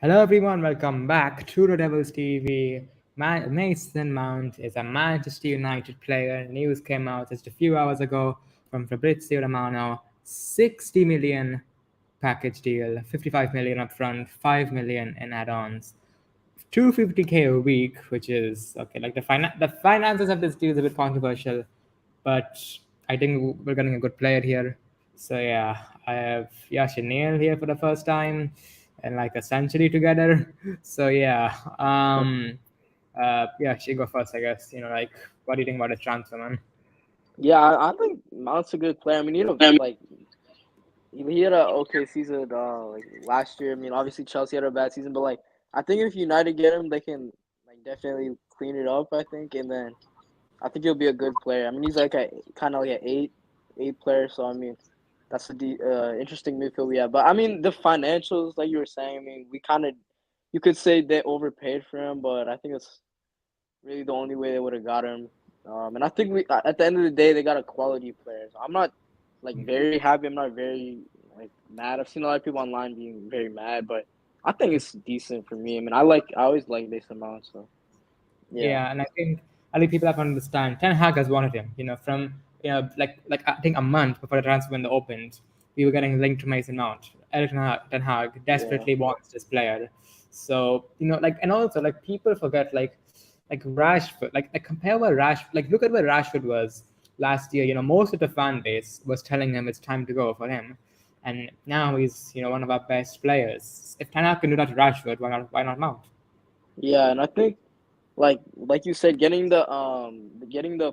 Hello everyone, welcome back to the Devils TV. Mason Mount is a Manchester United player. News came out just a few hours ago from Fabrizio Romano. 60 million package deal, 55 million upfront, 5 million in add-ons. 250k a week, which is okay. Like the finances of this deal is a bit controversial, but I think we're getting a good player here. So yeah, I have Yashin Neil here for the first time in like a century together. So yeah, yeah, she go first, I guess. Like, what do you think about the transfer, man? Yeah, I think Mount's a good player. I mean, he had a okay season like last year. I mean, obviously Chelsea had a bad season, but like I think if United get him, they can like definitely clean it up. I think, and then I think he'll be a good player. I mean, he's like a kind of like an eight player. So I mean, that's interesting midfield we have. But I mean, the financials, like you were saying, I mean, we kind of you could say they overpaid for him, but I think it's really the only way they would have got him. And I think we at the end of the day they got a quality player. So I'm not like very happy. I'm not very like mad. I've seen a lot of people online being very mad, but I think it's decent for me. I mean, I always like Mason Mount. So yeah, Yeah, and I think people have to understand. Ten Hag has wanted him. From like I think a month before the transfer window opened, we were getting linked to Mason Mount. Eric Ten Hag yeah, desperately wants this player. So like, and also like people forget like Rashford. Like compare where look at where Rashford was last year. Most of the fan base was telling him it's time to go for him, and now he's one of our best players. If Ten Hag can do that to Rashford, why not Mount? yeah, and I think like you said, getting the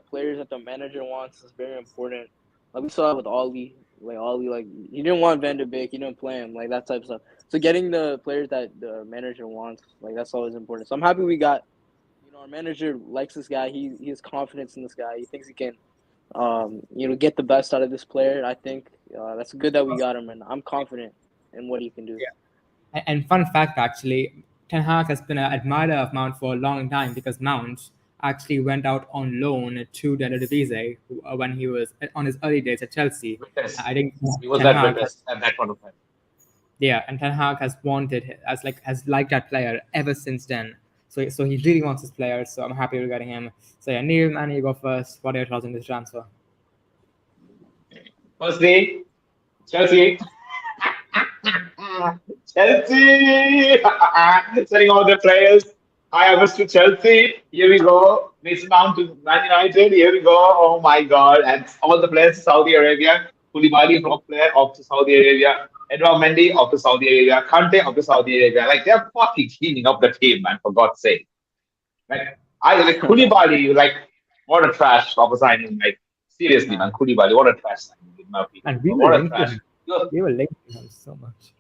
players that the manager wants is very important. Like we saw it with Ollie, like he didn't want Van de Beek, he didn't play him, like that type of stuff. So getting the players that the manager wants, like that's always important. So I'm happy we got, our manager likes this guy. He has confidence in this guy. He thinks he can, get the best out of this player. I think that's good that we got him, and I'm confident in what he can do. And fun fact, actually, Ten Hag has been an admirer of Mount for a long time because Mount actually went out on loan to the Eredivisie when he was on his early days at Chelsea. Vitesse. I think He was Ten at Hag has, Vitesse at that point of time. yeah, and Ten Hag has wanted has liked that player ever since then. So he really wants this player. So I'm happy we're getting him. So yeah, Neil, man, you go first. What are your thoughts on this transfer? Firstly, Chelsea. Chelsea! Setting all the players. Hi, Evers to Chelsea. Here we go. Mason Mount to Man United. Here we go. Oh my God. And all the players to Saudi Arabia. Koulibaly, top player, off to Saudi Arabia. Edouard Mendy, off to Saudi Arabia. Kante, off to Saudi Arabia. Like, they're fucking cleaning up the team, man, for God's sake. Like, I like Koulibaly, like, what a trash of a signing. Like, seriously, man, Koulibaly, what a trash signing, in my opinion. And we were What a linked to trash. him. We were linked to him so much.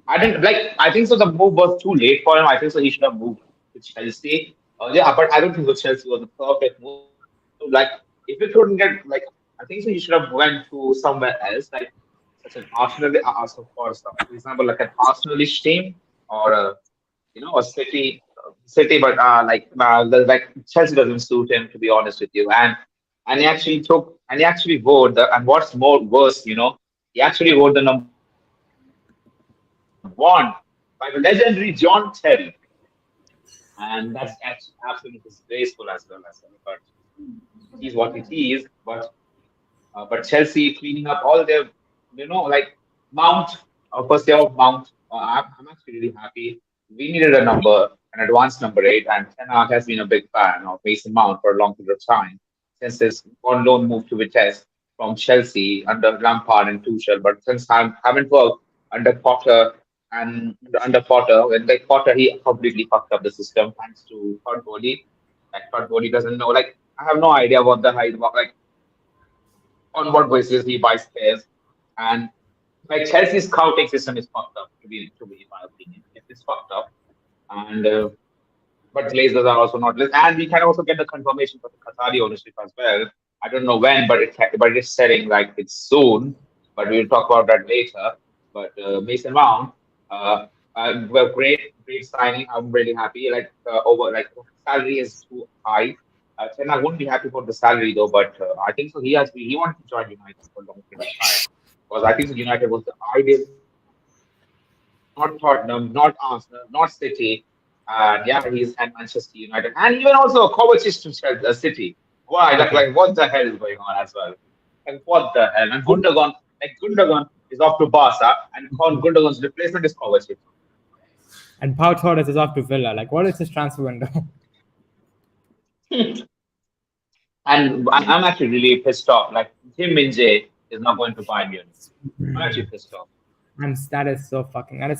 I didn't like. I think so. The move was too late for him. I think so. He should have moved to Chelsea. Yeah, but I don't think so. Chelsea was the perfect move. Like, if you couldn't get like, I think so. He should have went to somewhere else, like such an Arsenal, also for some, for example, like an Arsenalish team or a city. But like Chelsea doesn't suit him, to be honest with you. And he actually wore the, and what's more worse, he actually wore the number one by the legendary John Terry. And that's actually absolutely disgraceful as well. But he's what it is. But Chelsea cleaning up all their, like Mount, first year of Mount. I'm actually really happy. We needed a number, an advanced number eight, and Ten Hag has been a big fan of Mason Mount for a long period of time since his on loan move to Vitesse from Chelsea under Lampard and Tuchel. But since haven't worked under Potter and under Potter, when like Potter, he completely fucked up the system thanks to Todd Bowley. Like Todd Bowley doesn't know. Like I have no idea what the height, like on what basis he buys players. And like Chelsea's scouting system is fucked up, to be in my opinion. It's fucked up. And but Glazers are also not list. And we can also get the confirmation for the Qatari ownership as well. I don't know when, but it's setting like it's soon. But we'll talk about that later. But Mason Mount, well, great signing. I'm really happy. Like over like salary is too high. Then I won't be happy for the salary though. But I think so. He wanted to join United for a long period of time because I think so United was the ideal not Tottenham, not Arsenal, not City. And yeah, he's at Manchester United. And even also Kovacic to City. Why? Okay. What the hell is going on as well? Like, what the hell? And Gundogan is off to Barca, and Gundogan's replacement is Kovacic. And Pau Torres is off to Villa. Like, what is this transfer window? And I'm actually really pissed off. Like, Kim Min-jae is not going to Bayern Munich. I'm actually pissed off. That is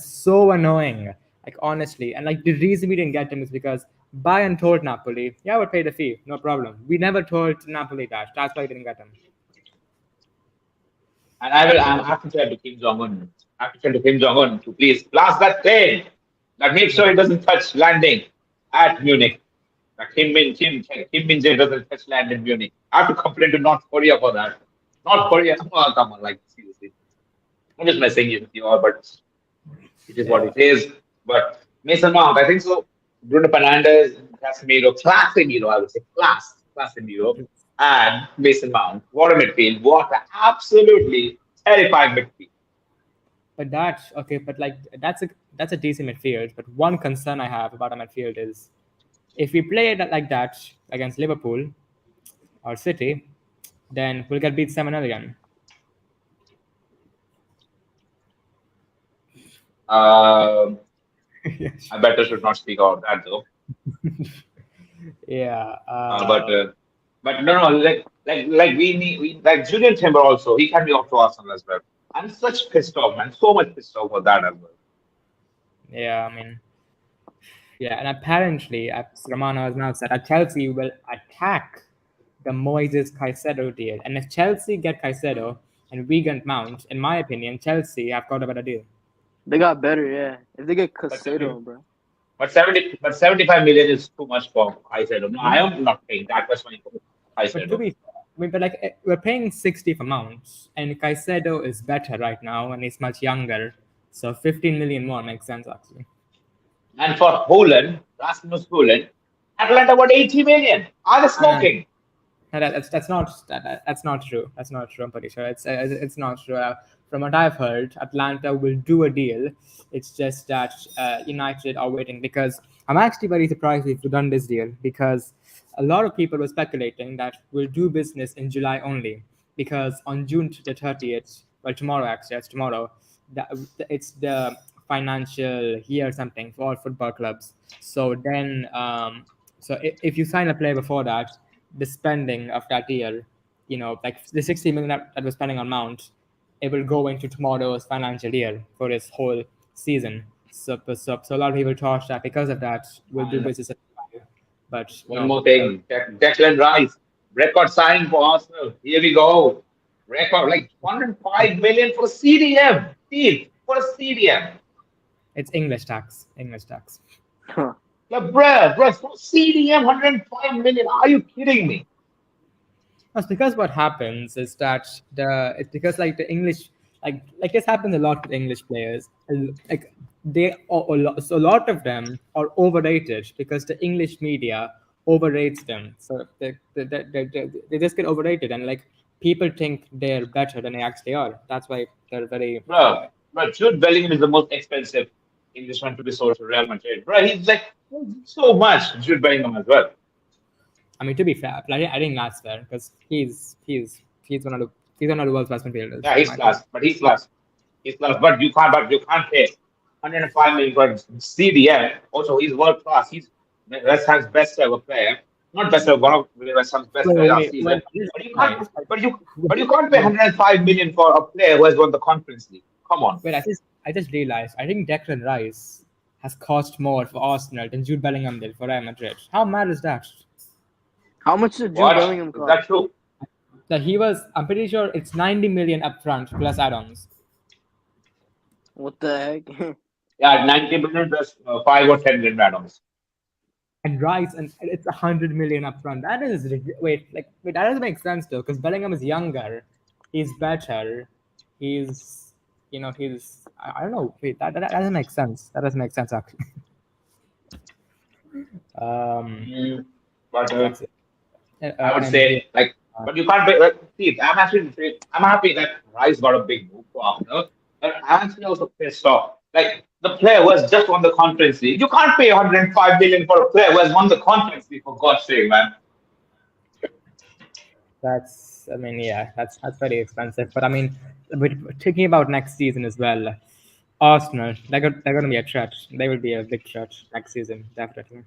so annoying. Like, honestly. And like, the reason we didn't get him is because Bayern told Napoli, yeah, we'll pay the fee, no problem. We never told Napoli that. That's why we didn't get him. And I have to tell to Kim Jong-un. I have to tell to Kim Jong-un to please blast that plane. That make sure it doesn't touch landing at Munich. That Kim Min-jae doesn't touch land in Munich. I have to complain to North Korea for that. North Korea, oh, come on, like seriously. I'm just messing with you all, but it is what it is. But Mason Mount, I think so. Bruno Fernandes, Casemiro, I would say Casemiro, and Mason Mount. What a midfield! What an absolutely terrifying midfield. But that's a decent midfield. But one concern I have about a midfield is if we play it like that against Liverpool or City, then we'll get beat 7-0 again. Yes. I better should not speak about that though. Yeah. But no, like we need like Julian Timber also. He can be off to Arsenal as well. I'm such pissed off, man. So much pissed off for that as well. Yeah, I mean, yeah, and apparently, Romano has now said that Chelsea will attack the Moises Caicedo deal. And if Chelsea get Caicedo and we get Mount, in my opinion, Chelsea have got a better deal. They got better, yeah. If they get Caicedo, bro. But 75 million is too much for Caicedo. No, I am not paying that much money for But to Caicedo. be, but like we're paying 60 for Mount, and Caicedo is better right now, and he's much younger. So 15 million more makes sense actually. And for Holland, Rasmus Holland, Atlanta got 80 million. Are they smoking? No, that's not true. That's not true. I'm pretty sure it's not true. From what I've heard, Atlanta will do a deal. It's just that United are waiting because I'm actually very surprised we've done this deal because a lot of people were speculating that we'll do business in July only because on June the 30th, well tomorrow actually, it's tomorrow. It's the financial year or something for all football clubs. So then, if you sign a player before that, the spending of that year, like the 60 million that we're spending on Mount, it will go into tomorrow's financial year for this whole season. So a lot of people thought that because of that, we'll do business at July. But One more thing, Declan Rice, record signing for Arsenal. Here we go. Record like 105 million for CDM. Deal for a CDM. It's English tax. Huh. Like, bruh, for CDM 105 million. Are you kidding me? That's because what happens is that it's because like the English like this happens a lot with English players. Like so a lot of them are overrated because the English media overrates them. So they just get overrated and like people think they're better than they actually are. That's why they're very. Bro, Jude Bellingham is the most expensive Englishman to be sold to Real Madrid. Bro, he's like so much. Jude Bellingham as well. I mean, to be fair, I think that's fair because he's one of the world's best midfielders. Yeah, he's class. But you can't pay 105 million for CDM. Also, he's world class. He's West Ham's best ever player. Not best ever, one of West Ham's best players last season. But you can't pay 105 million for a player who has won the Conference League. Come on. Wait, I just realized. I think Declan Rice has cost more for Arsenal than Jude Bellingham did for Real Madrid. How mad is that? How much did Jude What? Bellingham Is cost? that true? That I'm pretty sure it's 90 million upfront plus add-ons. What the heck? Yeah, 90 million plus 5 or 10 million add-ons. And Rice, and it's 100 million upfront. That is wait, that doesn't make sense though, because Bellingham is younger, he's better, he's I don't know. Wait, that doesn't make sense. That doesn't make sense actually. But I would say but you can't pay. See, I'm happy that Rice got a big move for Arsenal, but I'm actually also pissed off. Like The player who has just won the Conference League. You can't pay 105 million for a player who has won the Conference League, for God's sake, man. I mean, yeah, that's very expensive. But I mean, thinking about next season as well, Arsenal, they're going to be a threat. They will be a big threat next season, definitely.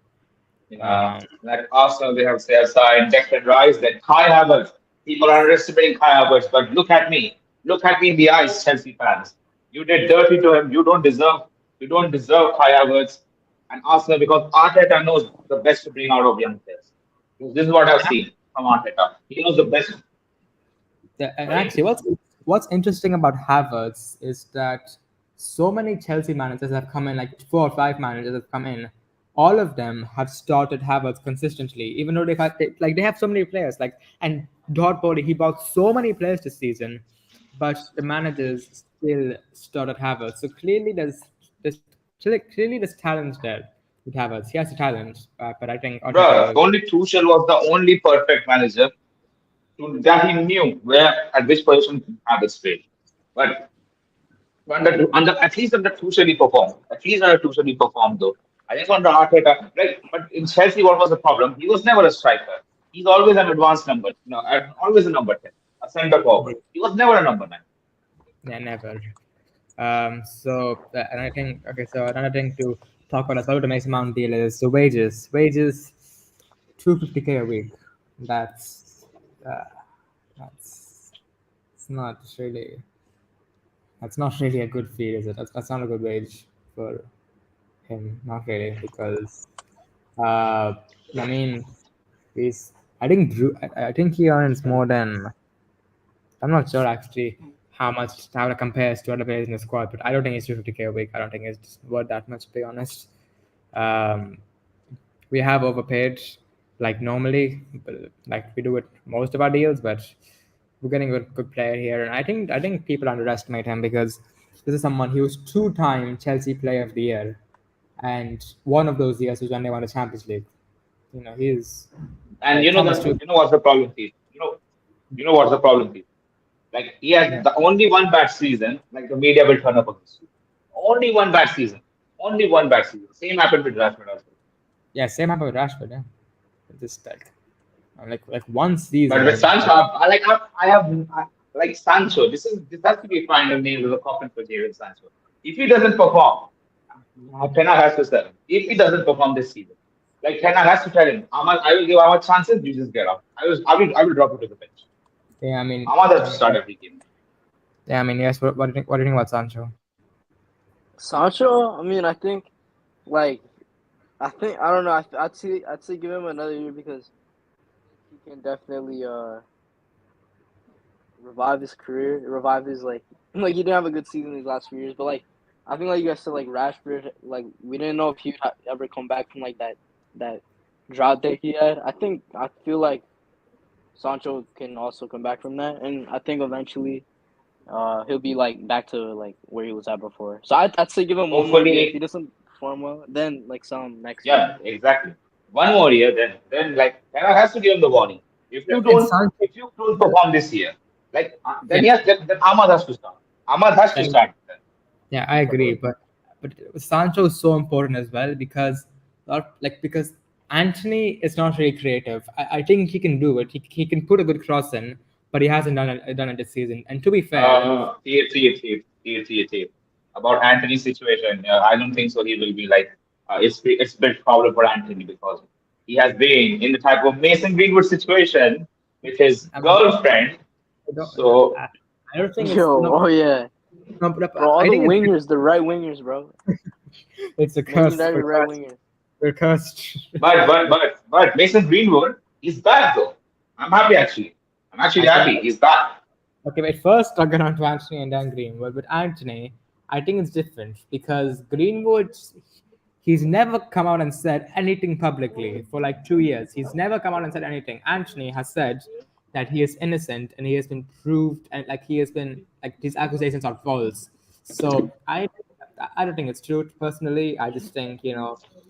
Like Arsenal, they have signed Declan Rice, then Kai Havertz. People are underestimating Kai Havertz, but look at me. Look at me in the eyes, Chelsea fans. You did dirty to him. You don't deserve Kai Havertz and Arsenal, because Arteta knows the best to bring out of young players. This is what I've seen from Arteta. He knows the best. And actually, what's interesting about Havertz is that so many Chelsea managers have come in, like 4 or 5 managers have come in. All of them have started Havertz consistently, even though they have so many players. And Todd Bowley, he bought so many players this season, but the managers still started Havertz. So clearly, there's talent there with Havertz. He has the talent, but I think Only Tuchel was the only perfect manager that he knew at which position Havertz played. But at least under Tuchel he performed. At least under Tuchel he performed though. I think under Arteta, but in Chelsea, what was the problem? He was never a striker. He's always an advanced number. Always a number 10, a centre forward. He was never a number 9. Yeah, never. So another thing to talk about as well, the Mason Mount deal is the wages. Wages, $250K a week. That's not really a good fee, is it? That's not a good wage for him, not really, because I mean, I think he earns more than, I'm not sure actually how it compares to other players in the squad, but I don't think it's $250K a week. I don't think it's worth that much, to be honest. We have overpaid like normally, like we do with most of our deals, but we're getting a good player here, and I think people underestimate him because this is someone who was 2-time Chelsea Player of the Year, and one of those years was when they won the Champions League. He's. And you know what's the problem, Steve? You know what's the problem, Steve? Like he has the only one bad season. Like the media will turn up on this. Only one bad season. Same happened with Rashford as well. Yeah, same happened with Rashford. Yeah, just like one season. But with Sancho, I have Sancho. This has to be final name of the coffin for Jadon Sancho. If he doesn't perform, Ten Hag has to sell him. If he doesn't perform this season, like Ten Hag has to tell him, Ahmad, I will give Ahmad chances. You just get out. I will drop you to the bench. Yeah, I mean, Ahmad has to start every game. Yeah, I mean, yes. What do you think about Sancho? Sancho, I mean, I think I don't know. I'd say give him another year because he can definitely revive his career, revive his he didn't have a good season these last few years, but I think you guys said Rashford, we didn't know if he'd ever come back from that drought that he had. I feel like Sancho can also come back from that, and I think eventually he'll be back to where he was at before. So I'd say give him one more year. If he doesn't perform well, then sell him next year. Yeah, exactly. One more year, then Ten Hag has to give him the warning. If you don't perform this year, then Ahmad has to start. Ahmad has to start. Yeah, I agree, but Sancho is so important as well because Anthony is not really creative. I think he can do it. He can put a good cross in, but he hasn't done it this season. And to be fair, see. About Anthony's situation, I don't think so. He will be it's a big problem for Anthony because he has been in the type of Mason Greenwood situation with his girlfriend. So I don't think. Yeah. No, bro, all the wingers, the right wingers, bro. It's a curse. Right wingers. We're cursed. But Mason Greenwood is back though. I'm happy actually. I'm actually happy. He's back. Okay, but first I'll get on to Anthony and then Greenwood. With Anthony, I think it's different because Greenwood, he's never come out and said anything publicly for 2 years. He's never come out and said anything. Anthony has said that he is innocent and he has been proved and he has been these accusations are false. So I don't think it's true personally. I just think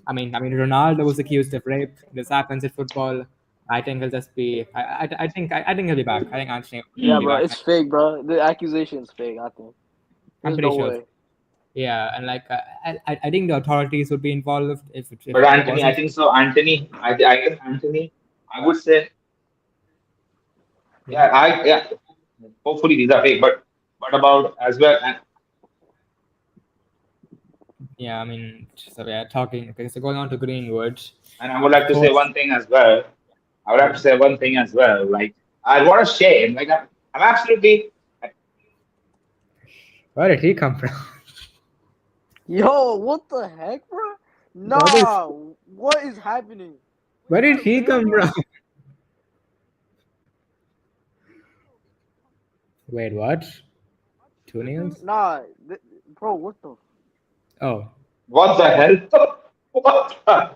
I mean Ronaldo was accused of rape. This happens in football. I think he'll just be. I think he'll be back. I think Anthony. Yeah, bro, it's fake, bro. The accusation's fake. I think. I'm pretty sure. Yeah, and like I think the authorities would be involved if But it Anthony, I wasn't. think so. Anthony, I guess Anthony, I would say, Yeah. yeah. Hopefully these are fake, but what about as well? And Yeah, I mean, so yeah, talking. Okay, so going on to Greenwood, I would of like to say course. one thing as well. I would have to Yeah. say one thing as well. Like, what a shame. Like, I'm absolutely. Where did he come from? Yo, what the heck, bro? What is? Nah, what is happening? Wait, Where is that did a he video, come bro? from? Wait, what? Two Literally, nails? nah, bro, what the? Oh, What the hell? What the?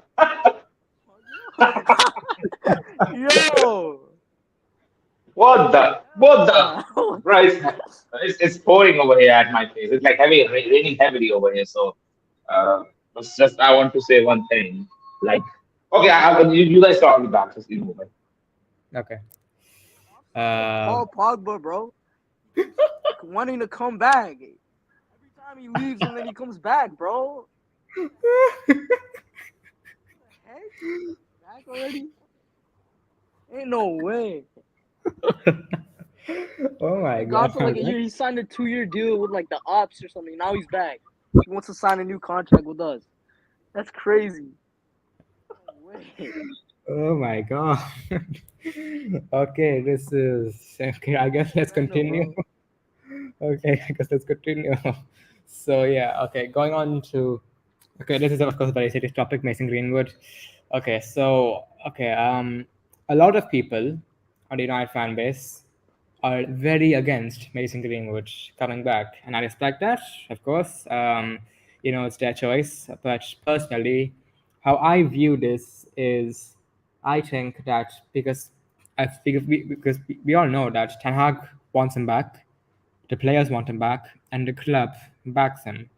Yo, What the? What the? nah. Right, it's pouring over here at my place. It's like raining heavily over here. So, it's just I want to say one thing. Like, okay, you guys are already back. Just move it. okay. Paul Pogba, bro. He keeps wanting to come back. Every time he leaves and then he comes back, bro. Heck? Back already? Ain't no way. Oh my Gone god. for like a year. He signed a 2-year deal with like the Ops or something. Now he's back. He wants to sign a new contract with us. That's crazy. No way. Oh my god. Okay, this is okay. I guess let's Random, continue. bro. Okay, I guess let's continue. So yeah, okay, going on to okay, this is of course a very serious topic, Mason Greenwood. Okay, so okay, a lot of people on the United fan base are very against Mason Greenwood coming back, and I respect that, of course. It's their choice, but personally, how I view this is, I think that because we all know that Ten Hag wants him back, the players want him back, and the club backs him.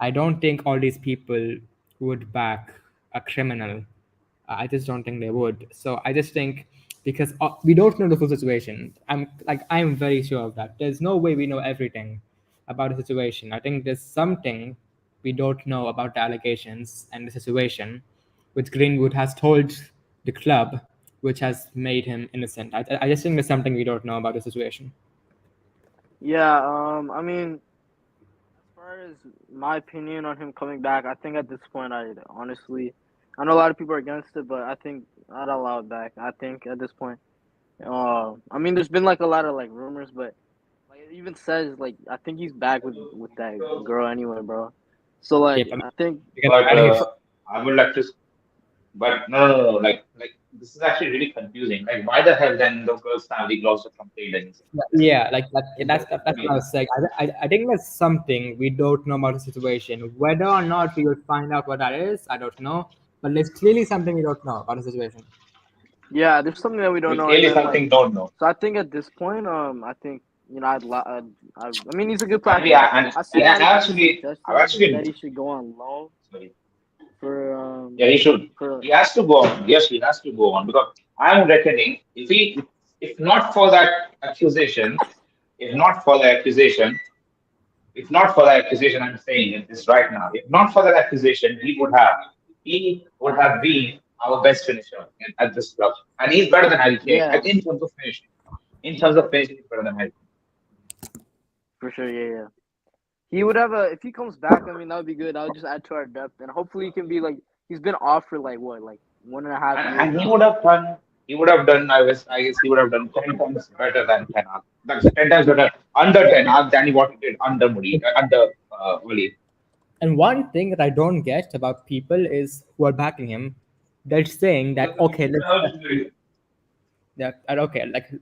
I don't think all these people would back a criminal. I just don't think they would. So I just think because we don't know the full situation. I'm very sure of that. There's no way we know everything about the situation. I think there's something we don't know about the allegations and the situation, which Greenwood has told the club, which has made him innocent. I just think there's something we don't know about the situation. Yeah, I mean, as far as my opinion on him coming back, I think at this point, I know a lot of people are against it, but I think I'd allow it back. I think at this point, I mean, there's been like a lot of like rumors, but like it even says like I think he's back with that girl anyway, bro. So Okay, like I think because But I think it's I would like to. But no. Like this is actually really confusing. Like, why the hell then the girl's family also complained anything? yeah, like that's what I was saying. I think there's something we don't know about the situation. Whether or not we will find out what that is, I don't know. But there's clearly something we don't know about the situation. yeah, there's something that we don't We know, and clearly then like something don't know. so I think at this point, I think I mean he's a good player. And yeah, and, I see and a lot of people I've suggesting actually that he should go on loan sorry. for Yeah, he should. for He has to go on. Yes, he has to go on because I'm reckoning if not for that accusation, if not for the accusation, if not for the accusation, I'm saying it this right now. If not for that accusation, he would have been our best finisher at this club, and he's better than Harry Kane. yeah, In terms of finishing, he's better than Harry. for sure, yeah. He would have a if he comes back. I mean, that would be good. That would just add to our depth, and hopefully he can be like he's been off for like what, like 1.5 years And he now. would have done. He would have done. I guess he would have done 10 times better than Ten Hag. That's 10 times better under Ten Hag than what he did under Oli. And one thing that I don't get about people is who are backing him. They're saying that okay,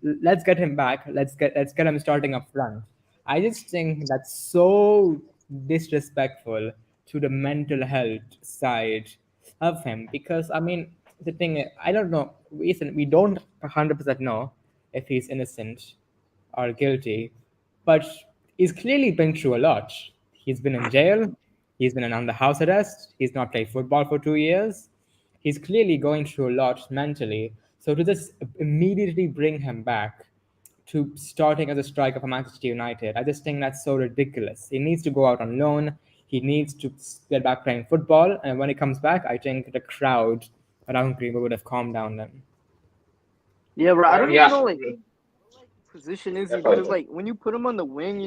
let's get him back. Let's get him starting up front. I just think that's so disrespectful to the mental health side of him because I mean the thing I don't know. We don't 100% know if he's innocent or guilty, but he's clearly been through a lot. He's been in jail. He's been under house arrest. He's not played football for 2 years. He's clearly going through a lot mentally. So to just immediately bring him back to starting as a striker for Manchester United, I just think that's so ridiculous. He needs to go out on loan. he needs to get back playing football. And when he comes back, I think the crowd around Greenwood would have calmed down then. Yeah, bro. I don't Yeah, even know like position is he, because like when you put him on the wing,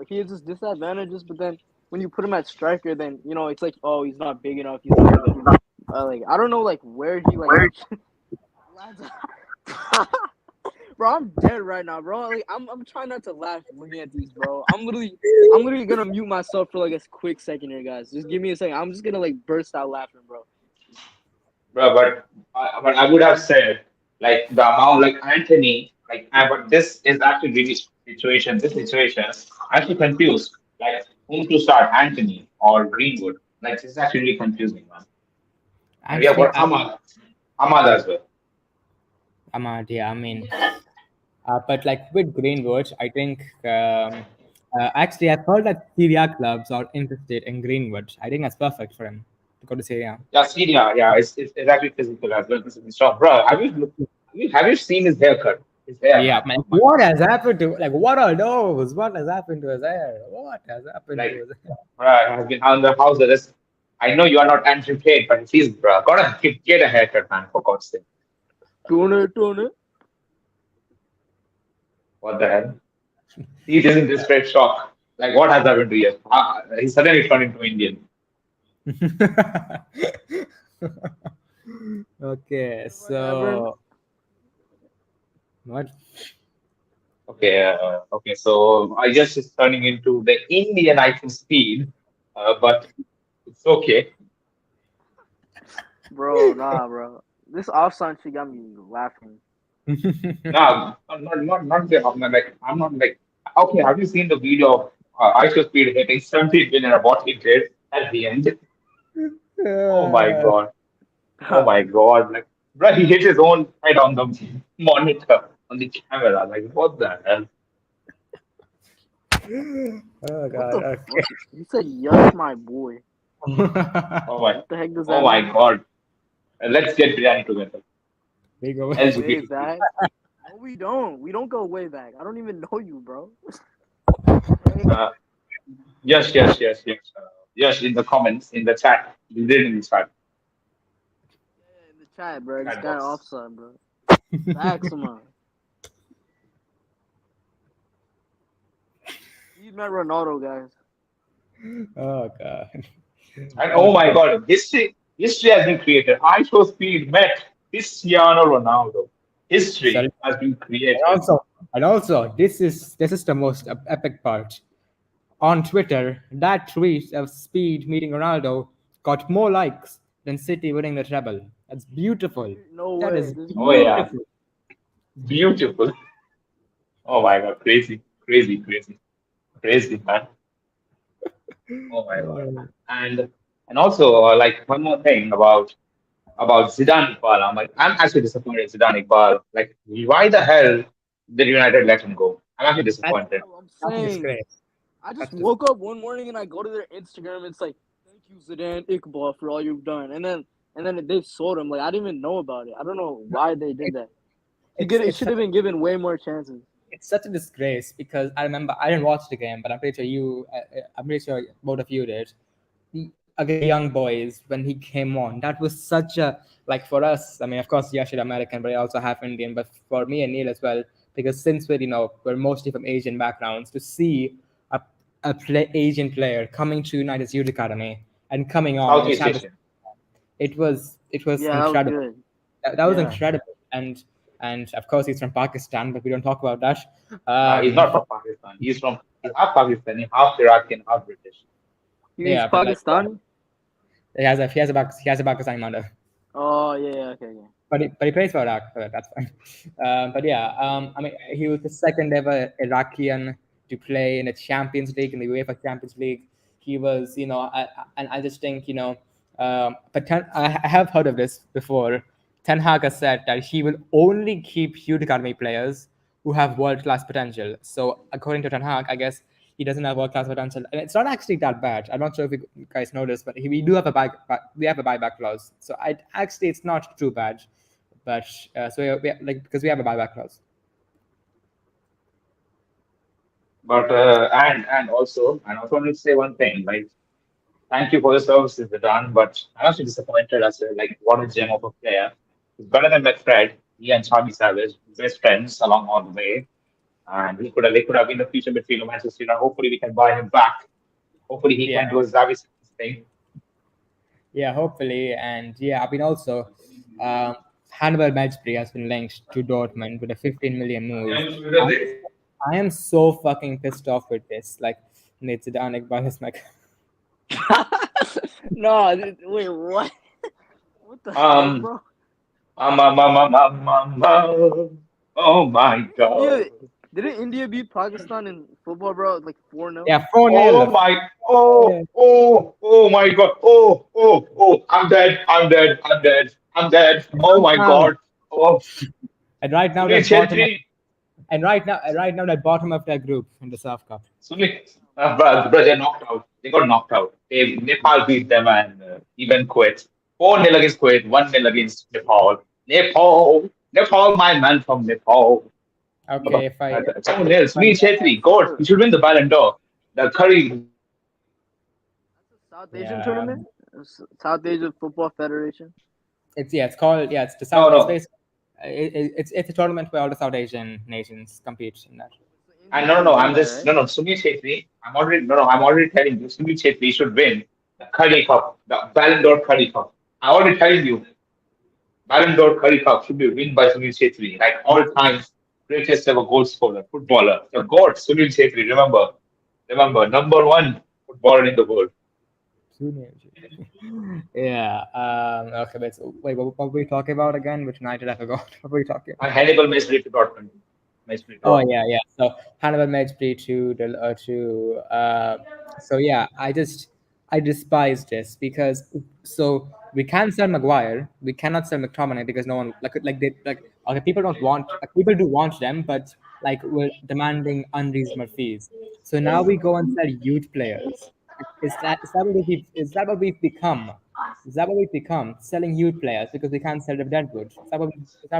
he has his disadvantages, but then when you put him at striker, then it's like, oh, he's not big enough. He's not good. Like I don't know like where he like. Bro, I'm dead right now, bro. Like I'm trying not to laugh looking at these, bro. I'm literally gonna mute myself for like a quick second here, guys. Just give me a second. I'm just gonna like burst out laughing, bro. bro. But I would have said like the amount like Anthony but this is actually really situation. This situation, I'm actually confused. Like whom to start, Anthony or Greenwood? Like this is actually really confusing, man. And we have Actually, got Ahmad as well. Ahmad, yeah, I mean, but like with Greenwood, I think actually I've heard that Syria clubs are interested in Greenwood. I think that's perfect for him to go to Syria. Yeah, Syria. Yeah, it's actually physical as well. This is strong, bro. Have you seen his haircut? His hair, Yeah, man. man. Oh my What has happened to like what are those? What has happened to his hair? What has happened to like, his hair? has been under house arrest. I know you are not Andrew Tate, but please, bro, gotta get a haircut, man, for God's sake. Tuna. What the hell? He's in desperate shock. Like, what has happened to you? He suddenly turned into Indian. Okay, so what? Okay. So I guess it's turning into the Indian item speed, but it's okay. Bro, nah, bro. This offside shit got me laughing. No, I'm not like okay. Have you seen the video of ISO speed hitting 17 in a bot hit rate at the end? Oh my god! Oh my god! Like, bro, he hit his own head on the monitor on the camera. Like, what the hell? Oh What god, the okay. fuck? He said, "Yes, my boy." Oh my! What the heck does Oh that my mean? god! Let's get biryani together. We go. Way back? No, we don't. We don't go way back. I don't even know you, bro. Uh, yes. Yes, in the comments, in the chat. We did in the chat. Yeah, in the chat, bro. This Chat guy box. offside, bro. Facts, man. He met Ronaldo, guys. Oh god. And oh my god, history has been created. ISO speed met Cristiano Ronaldo. History Sorry. has been created. And also, this is the most epic part. On Twitter, that tweet of Speed meeting Ronaldo got more likes than City winning the treble. That's beautiful. No That way. is There's Oh yeah, beautiful. beautiful. Oh my god, crazy, man. Oh my god. And also like one more thing about Zidane Iqbal. I'm actually disappointed in Zidane Iqbal. Like why the hell did United let him go? I'm actually disappointed. I'm That's saying. disgrace. I just That's woke up one morning and I go to their Instagram. It's like, thank you, Zidane Iqbal, for all you've done. And then they sold him. Like I didn't even know about it. I don't know why they did that. It should have been given way more chances. It's such a disgrace because I remember I didn't watch the game, but I'm pretty sure I'm pretty sure both of you did. Against young boys when he came on, that was such a like for us. I mean, of course, Yash is American, but I also have Indian. But for me and Neil as well, because since we're mostly from Asian backgrounds, to see Asian player coming to United's youth academy and coming on Southeast and Asian. it was Yeah, that was incredible. good. That was Yeah. incredible, and of course he's from Pakistan, but we don't talk about that. He's not from Pakistan. He's half Pakistani, half Iraqi, and half British. He's Yeah, but like, Pakistani? he has a Pakistani mother, Oh yeah, okay. but he plays for Iraq, so that's fine. But yeah, I mean, he was the second ever Iraqian to play in the Champions League, in the UEFA Champions League. He was, and I just think, but I have heard of this before. Ten Hag has said that he will only keep youth academy players who have world-class potential. So according to Ten Hag, I guess he doesn't have world-class potential, and it's not actually that bad. I'm not sure if you guys noticed, but we do have we have a buyback clause. So it's not too bad, but so because we have a buyback clause. But and also I want to say one thing, like Thank you for the services, Vedant, but I'm actually disappointed as well. Like, what a gem of a player. He's better than McFred. He and Charlie Savage, best friends along all the way. And they could have been the future midfielder of Manchester United. Hopefully, we can buy him back. Hopefully, he Yeah, can do a Xavi thing. yeah, hopefully. And yeah, I mean, also, Hannibal Mejbri has been linked to Dortmund with a 15 million move. I am so fucking pissed off with this. Like, Nate Zidane, like, No, wait, what? What the heck, Um, bro? Oh my God. India, didn't India beat Pakistan in football, bro? Like 4-0? yeah, 4 Oh 0. my, oh my God. Oh, I'm dead. Oh my God. Oh, And right now, Sunil they're bottom. Chetri. And right now, they're bottom of their group in the SAF Cup. Sunil, bro, they're knocked out. They got knocked out. Nepal beat them and even Kuwait. 4-0 against Kuwait, 1-0 against Nepal. Nepal, my man from Nepal. Okay, if I Someone else, Sunil Chetri, God, he should win the Ballon d'Or. The Curry. South Asian Yeah. tournament? South Asian Football Federation? it's called it's the No, South. no. It's, basically, it's a tournament where all the South Asian nations compete in that. And no, I'm just no, Sunil Chetri. I'm already telling you, Sunil Chetri should win the Curry Cup, the Ballon d'Or Curry Cup. I'm already telling you, Ballon d'Or Curry Cup should be win by Sunil Chetri, like all time greatest ever goal scorer, footballer, the God, Sunil Chetri. Remember, number one footballer in the world. Yeah. Okay. But wait, what were we talking about again? Which United? I forgot. What were we talking about? And Hannibal Mejbri to Dortmund. Oh yeah. So Hannibal Mejbri so yeah, I despise this because so we can sell Maguire, we cannot sell McTominay because no one okay, people don't want people do want them, but like we're demanding unreasonable fees. So now we go and sell youth players. Is that what we've become? Is that what we've become? Selling youth players because we can't sell the Deadwood? Is that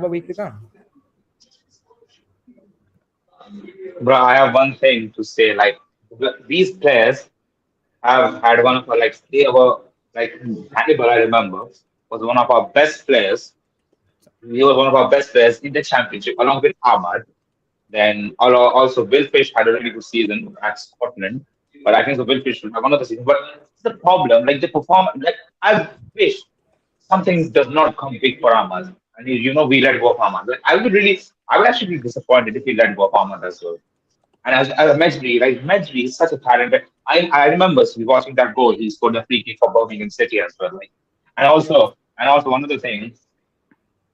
what we've become? Bro, I have one thing to say. Like these players have had one of our they were like Hannibal. I remember was one of our best players. He was one of our best players in the championship, along with Ahmad. Then also Will Fish had a really good season at Scotland, but I think the Will Fish should have another season. But it's the problem, like the performance. Like I wish something does not come big for Ahmad, and we let go of Ahmad. Like I would actually be disappointed if we let go of Ahmad as well. And as Mejbri, like Mejbri is such a talent. But I remember watching that goal. He scored a free kick for Birmingham City as well. Like, and also one other thing,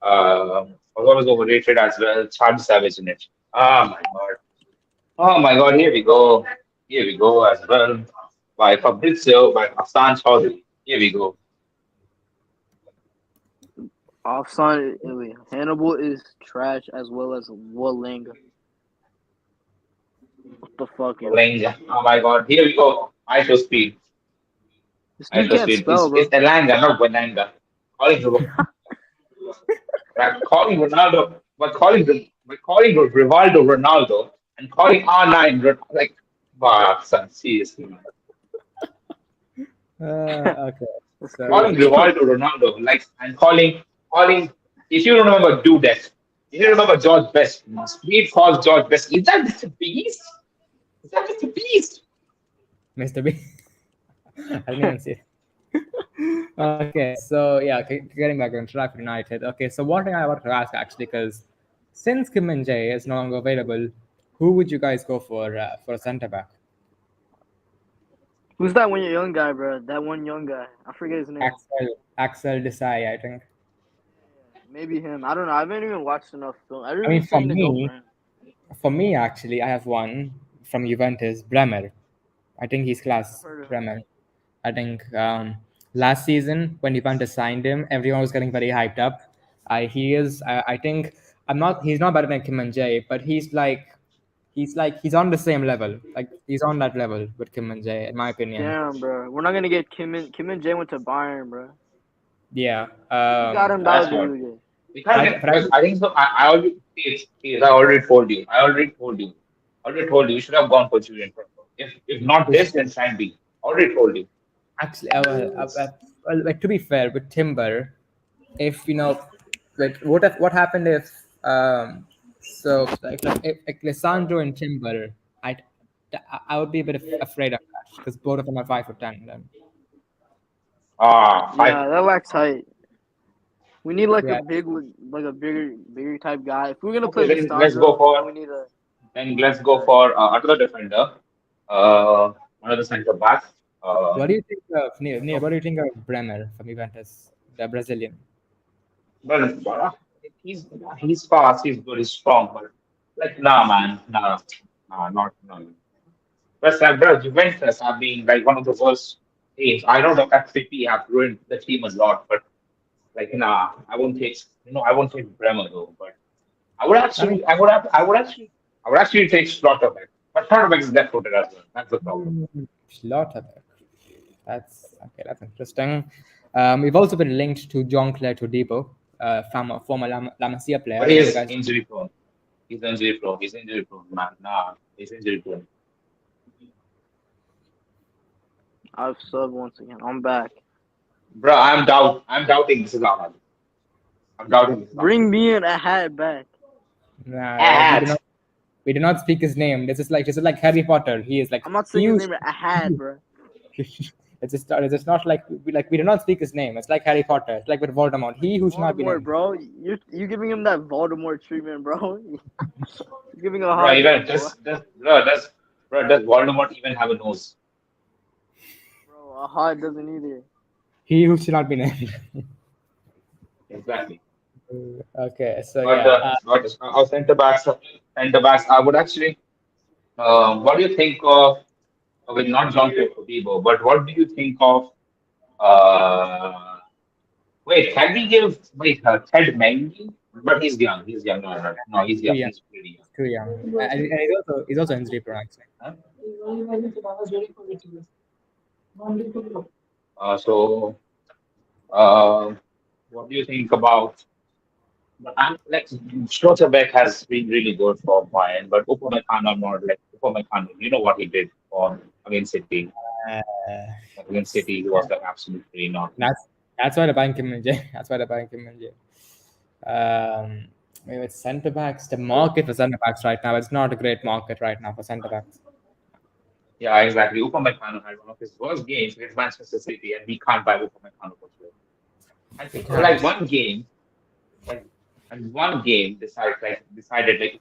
was always overrated as well. Charlie Savage in it. Oh my god. Oh my god. Here we go. Here we go as well. By Fabrizio, by Hassan Chaudhry. Here we go. Offside. Wait, Hannibal is trash as well as Walinga. What the fuck? Lange. Oh my god. Here we go. ISO speed. This dude ISO can't speed. spell, bro. It's Elanga, not Belanga. Calling Ronaldo, but calling Rivaldo Ronaldo and calling R9 like, wow, son, seriously. Okay. So, Calling Rivaldo Ronaldo, like, and calling, if you remember Dudek, if you remember George Best, Speed calls George Best. Is that Mr. Beast? Is that Mr. Beast? Mr. B. I didn't even see it. Okay, so yeah, getting back on track with United. Okay, so one thing I want to ask actually, because since Kim Min Jae is no longer available, who would you guys go for a centre back? Who's that one young guy, bro? That one young guy. I forget his name. Axel Desai, I think. Maybe him. I don't know. I haven't even watched enough film. I mean, for me, actually, I have one from Juventus, Bremer. I think he's class, Bremer. I think last season when Juventus signed him, everyone was getting very hyped up. I think he's not better than Kim Min Jae, but he's on the same level. Like he's on that level with Kim Min Jae, in my opinion. Damn, bro. We're not gonna get Kim Min Jae went to Bayern, bro. Yeah. Got him that's that what- I think so. I already told you. You should have gone for Julian Prado. If not this, then sign B. Already told you. Actually, to be fair, with Timber, if what happened if if Lissandro and Timber, I I would be a bit afraid of that because both of them are 5'10". Then Five. Yeah, that lacks height. We need like yeah, a bigger type guy. If we're gonna play Okay, then let's go Lissandro, then for we need a. another defender, another center back. what do you think of Neil? What do you think of Bremer from Juventus, the Brazilian? But he's fast, he's good, he's strong, but like nah, man, nah, not no. But bro, Juventus have been like one of the worst teams. I know the FCP have ruined the team a lot, but like nah, I won't take Bremer though. But I mean, I would actually take Slotterbeck. But Slotterbeck is left-footed as well. That's the problem. Schlotterbeck. That's okay. That's interesting. We've also been linked to John Claire Todibo, former La Masia player. But I he don't know if you is guys. injury prone. He's injury prone. He's injury prone, man. Nah, he's injury prone. I've subbed once again. I'm back. Bro, I'm doubting this is Ahmad. I'm doubting this is Ahmad. Bring me in a hat back. Nah, Hat. we do not speak his name. This is like Harry Potter. He is like I'm not saying his huge. name. A hat, bro. It's just not like we do not speak his name. It's like Harry Potter. It's like with Voldemort. He who should not be Voldemort, named. bro. You giving him that Voldemort treatment, bro. You're giving him a Bro, hard even time, bro. does Voldemort even have a nose? Bro, a hot doesn't either. He who should not be named. Exactly. Okay, so But yeah. our center backs. I would actually. What do you think of? Okay, not John Todibo, but what do you think of? Uh, Wait, can we give Ted Mengi? But he's young. He's young. No, he's Too young. young. He's pretty young. Too young. And he's also injury prone actually. Huh? So, what do you think about? But I'm like Schlotterbeck has been really good for Bayern, but Upamecano not like Upamecano. You know what he did on against City. Uh, Against City, he was like absolutely not. that's why they're buying Kim Min-jae. That's why they're buying Kim Min-jae. Maybe it's centre backs. The market for centre backs right now, it's not a great market right now for centre backs. Yeah, exactly. Upamecano had one of his worst games against Manchester City, and we can't buy Upamecano for sure. I think like one game, and one game decided like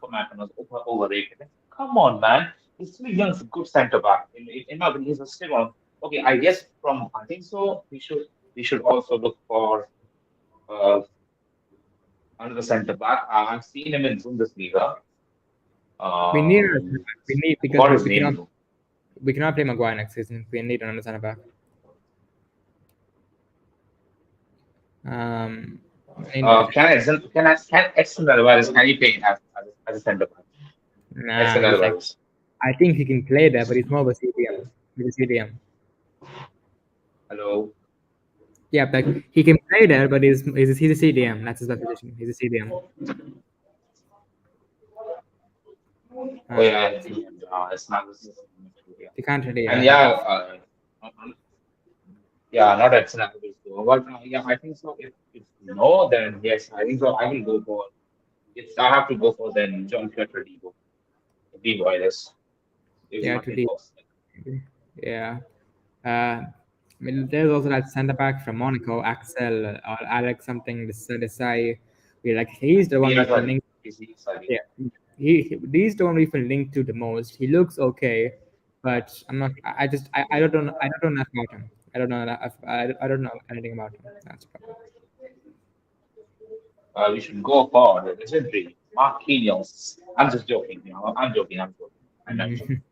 Upamecano was overrated. Like, come on, man. He's still young, good centre back. In my opinion, he's still one. Okay, I guess from I think so. We should also look for uh, another centre back. I've seen him in Bundesliga. We need What his because name? we cannot play Maguire next season. We need another centre back. Can Edson Alvarez can he play as a centre back? Edson Nah, Alvarez. I think he can play there, but he's more of a CDM. He's a CDM. Hello. Yeah, like he can play there, but he's a CDM. That's his best position. He's a CDM. Oh yeah, it's not. You can't really. And not Edson Alvarez though. But yeah, I think so. If no, then yes, I think so. I will go for. I have to go for then John Pietro Divo, I guess. Yeah, to deep. Yeah. I mean, there's also that centre back from Monaco, Axel or Alex something. Desai. He's the one we can link. Yeah, he's the one we can link to the most. He looks okay, but I'm not. I don't know. I don't know enough about him. I don't know enough. I don't know anything about him. That's the problem. We should go for the legendary Marquinhos. I'm just joking. I'm joking. I'm not joking.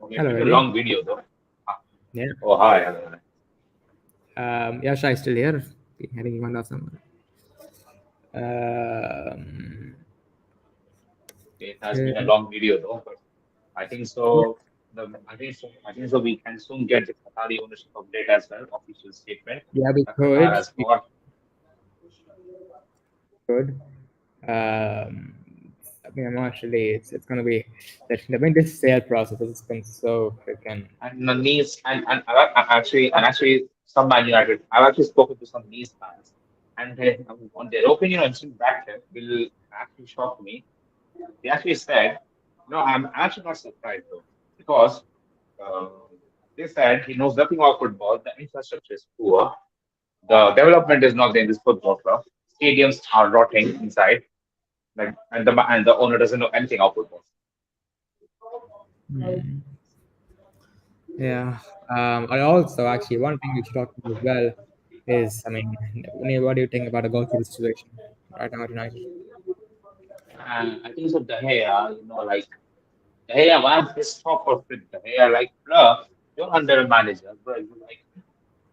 Okay, Hello, it's a long video though. Yeah. Oh hi. Yasha is still here. I think he went off somewhere. It has been a long video though, but I think so. I think so. We can soon get the Qatari ownership update as well. Official statement. Yeah, we could. emotionally, it's gonna be that the winter sale process has been so freaking. And the Nice and actually some Man United. I've actually spoken to some Nice fans, and on their opinion on Jim Ratcliffe will actually shock me. They actually said, no, I'm actually not surprised though, because uh, they said he knows nothing about football. The infrastructure is poor. The development is not there in this football club. Stadiums are rotting inside, like, and the owner doesn't know anything about football. Hmm. Yeah. I also actually one thing we should talk about as well is, I mean, Neil, what do you think about the goalkeeper situation right now at United? And I think so. The hair, like the hair, why I'm pissed off of it. The hair, like, bro, you're under a manager, bro. You like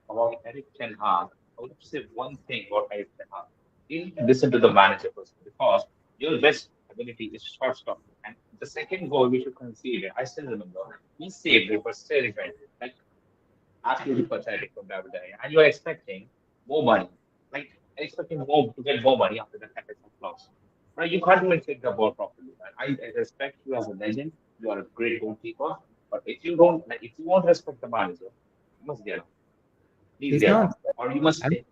about Eric Ten Hag. I would say one thing about Eric Ten Hag. You need to listen to the manager first, because your best ability is short stop. And the second goal we should concede, I still remember, he saved it, but still defended. Like, absolutely pathetic from David De Gea. And you're expecting more money. Like, expecting more to get more money after the FA Cup loss. Right? You can't even take the ball properly. And I respect you as a legend. You are a great goalkeeper. But if you don't, like, if you won't respect the manager, you must get out. Please He's get not. out. Or you must stay.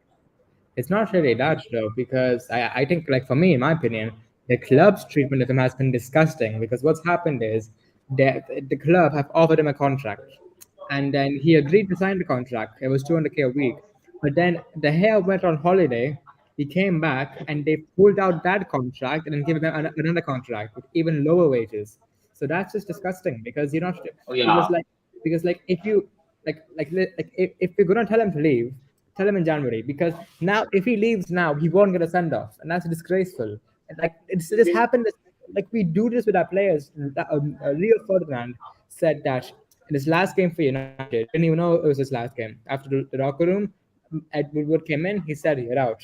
It's not really that though, because I think, like for me, in my opinion, the club's treatment of him has been disgusting. Because what's happened is the club have offered him a contract, and then he agreed to sign the contract. It was 200K a week, but then the hair went on holiday. He came back and they pulled out that contract and then gave him another contract with even lower wages. So that's just disgusting because you're not Oh because yeah. like if you like if you're gonna tell him to leave, tell him in January, because now if he leaves now, he won't get a send off, and that's disgraceful. And like it just happened. Like we do this with our players. Rio Ferdinand said that in his last game for United, didn't even know it was his last game. After the locker room, Ed Woodward came in. He said, "You're out.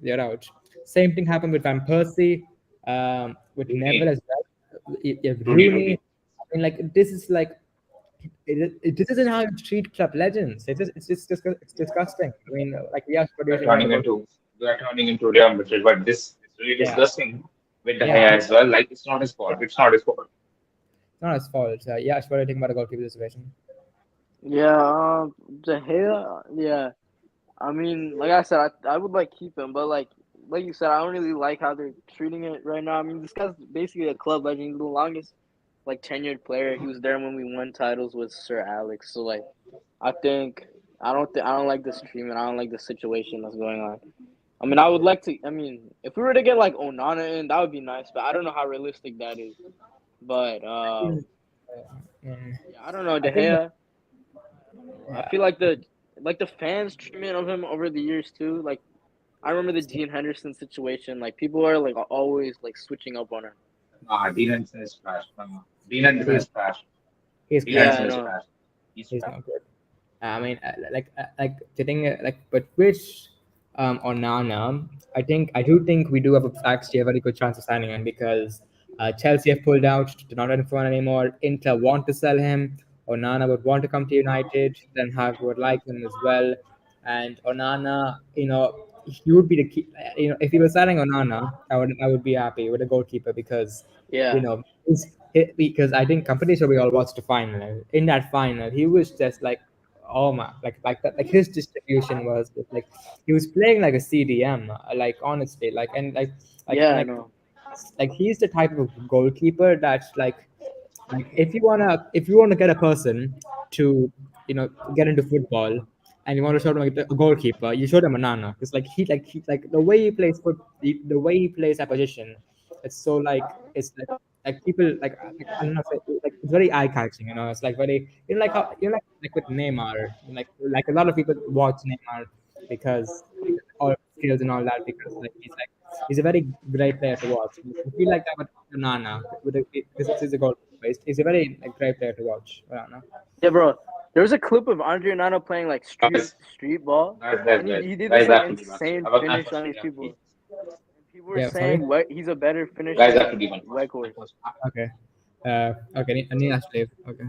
You're out." Same thing happened with Van Persie, with Neville Rooney. as well. You have Rooney, Rooney. Rooney. I mean, like this is like this isn't how you treat club legends. It's disgusting. I mean, like yes, what do you We're think about the turning goal? into we're turning into Real Madrid, but this is really Yeah, disgusting with the yeah. hair as well. Like, it's not his fault. It's not his fault. It's not his fault. Yeah, what do you think about the goalkeeper situation? Yeah, the hair. Yeah, I mean, like I said, I would like keep him, but like you said, I don't really like how they're treating it right now. I mean, this guy's basically a club legend. He's the longest like tenured player. He was there when we won titles with Sir Alex. So like, I think I don't like this treatment. I don't like the situation that's going on. I mean, I would like to. I mean, if we were to get like Onana in, that would be nice. But I don't know how realistic that is. But Mm, yeah, I don't know. I De think, Gea. I yeah, feel like the fans' treatment of him over the years too. Like I remember the Dean Henderson situation. Like people are like always like switching up on him. Nah, Dean Henderson is trash. Dean Henderson he's is trash. he's Dean crap. Yeah, I Henderson is know. trash. He's He's trash. not good. I mean, like the thing, but which Onana, I do think we do have actually a very good chance of signing him because Chelsea have pulled out, they're not in front anymore. Inter want to sell him. Onana would want to come to United. Then Hag would like him as well. And Onana, he would be the key. If he was signing Onana, I would be happy with a goalkeeper because you Yeah, know because I think company should we all watched the final. In that final, he was just like, oh my, like that, like his distribution was just like he was playing like a CDM, like honestly, like and like yeah, and I like know. like he's the type of goalkeeper that's like if you want to get a person to get into football and you want to show them like a goalkeeper, you show them a Nana because like the way he plays the way he plays that position, it's so it's like people I don't know, like it's very eye catching. It's like very like how like with Neymar, like a lot of people watch Neymar because all skills and all that because he's a very great player to watch. I feel like that with Nana because it's a goal. He's a very great player to watch. I don't know. Yeah, bro. There was a clip of Andre Nana playing like Guys, street ball, guys, and guys, he did guys this like have to give up. insane finish on these Unfortunately, people. And people were Yeah, sorry. saying he's a better finisher guys have to than give Weghorst. Okay. Okay. I need to leave. Okay.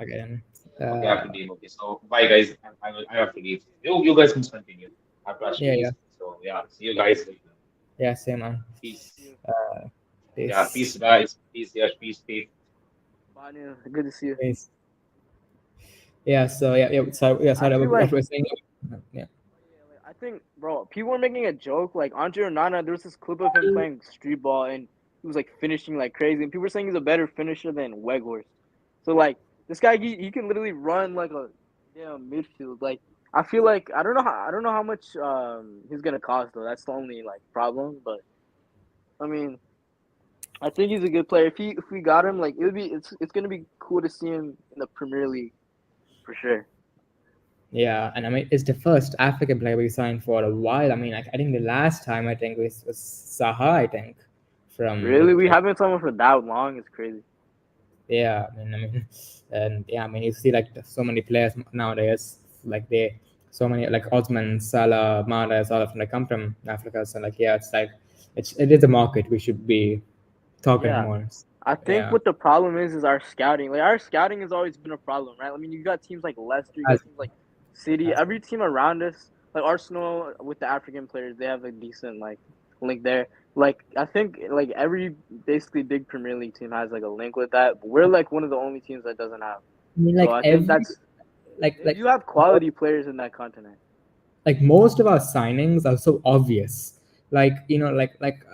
Okay. Then. Okay, I have to leave. Okay, so bye, guys. I have to leave. You guys can continue. I have to Yeah. actually leave. Yeah. So yeah, see you guys later. Yeah. Same man. Peace. See you. Uh, Yeah, Peace. peace, guys. Peace, Yash. Peace, Steve. Bye, Neil. Good to see you. Peace. Yeah. So yeah. So yeah. I Sorry, feel what like we're saying. Yeah. I think, bro, people were making a joke. Like Andre Onana, there was this clip of him playing street ball, and he was like finishing like crazy. And people were saying he's a better finisher than Weghorst. So like this guy, he can literally run like a damn midfield. Like I feel like I don't know how much he's gonna cost though. That's the only like problem. But I mean, I think he's a good player. If we got him, like it's gonna be cool to see him in the Premier League for sure. Yeah, and I mean, it's the first African player we signed for a while. I mean, I think the last time I think was Saha. I think from Really, we like haven't someone for that long. It's crazy. yeah. And yeah. I mean, you see like so many players nowadays. Like so many like Osman, Salah, Mahrez, all of them like come from Africa. So like yeah, it's like it is a market we should be talking Yeah. more. I think Yeah, what the problem is our scouting. Like our scouting has always been a problem, right? I mean, you got teams like Leicester, you got as, teams like City. as Every team around us, like Arsenal with the African players, they have a decent like link there. Like I think like every basically big Premier League team has like a link with that. But we're like one of the only teams that doesn't have. I mean, So like I think every that's like you have quality players in that continent. like most of our signings are so obvious, like like like